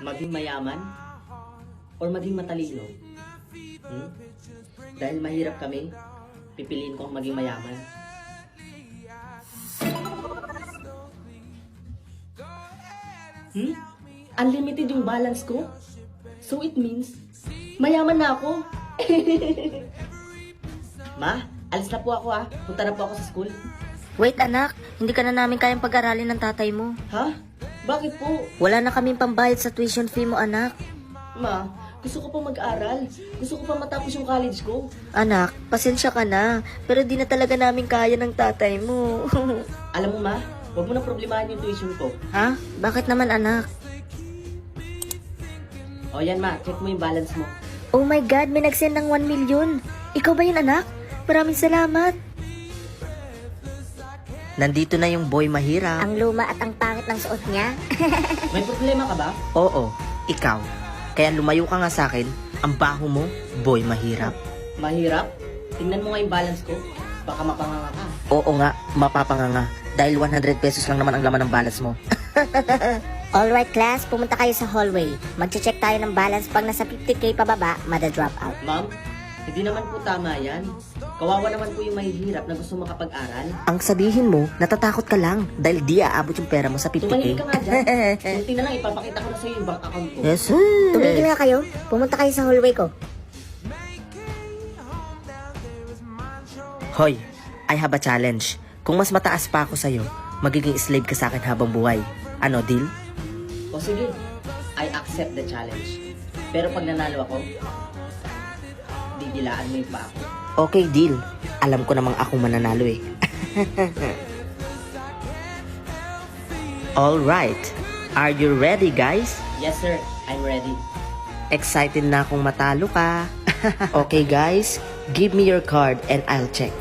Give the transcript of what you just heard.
Maging mayaman? Or maging matalino? Dahil mahirap kami, pipiliin kong maging mayaman. Unlimited yung balance ko? So it means, mayaman na ako. Ma, alis na po ako Punta na po ako sa school. Wait anak, hindi ka na namin kayang pag-aralin ng tatay mo. Ha? Bakit po? Wala na kaming pambayad sa tuition fee mo anak. Ma, gusto ko pa mag-aral. Gusto ko pa matapos yung college ko. Anak, pasensya ka na. Pero di na talaga namin kaya ng tatay mo. Alam mo ma, huwag mo na problemahin yung tuition ko. Ha? Bakit naman anak? O yan ma, check mo yung balance mo. Oh my God, may nag-send ng 1 million. Ikaw ba yun anak? Maraming salamat. Nandito na yung boy mahirap. Ang luma at ang pangit ng suot niya. May problema ka ba? Oo, ikaw. Kaya lumayo ka nga sa akin. Ang baho mo, boy mahirap. Mahirap? Tingnan mo nga yung balance ko. Baka mapanganga ka. Oo nga, mapapanganga. Dahil 100 pesos lang naman ang laman ng balance mo. Alright class, pumunta kayo sa hallway. Magche-check tayo ng balance. Pag nasa 50k pababa, mada-drop out. Ma'am, hindi naman po tama yan. Kawawa naman po yung mahihirap na gusto makapag-aral. Ang sabihin mo, natatakot ka lang dahil di aabot yung pera mo sa 50k. Tumahimik ka nga dyan. Kunti na lang, ipapakita ko na sa'yo yung bank account ko. Yes, sir. Tumigil nga kayo. Pumunta kayo sa hallway ko. Hoy, I have a challenge. Kung mas mataas pa ako sa'yo, magiging slave ka sa akin habang buhay. Ano, deal? O sige, I accept the challenge. Pero pag nanalo ako, didilaan mo yung pa ako. Okay, deal. Alam ko namang ako mananalo eh. Alright. Are you ready, guys? Yes sir, I'm ready. Excited na akong matalo ka. Okay, guys. Give me your card and I'll check.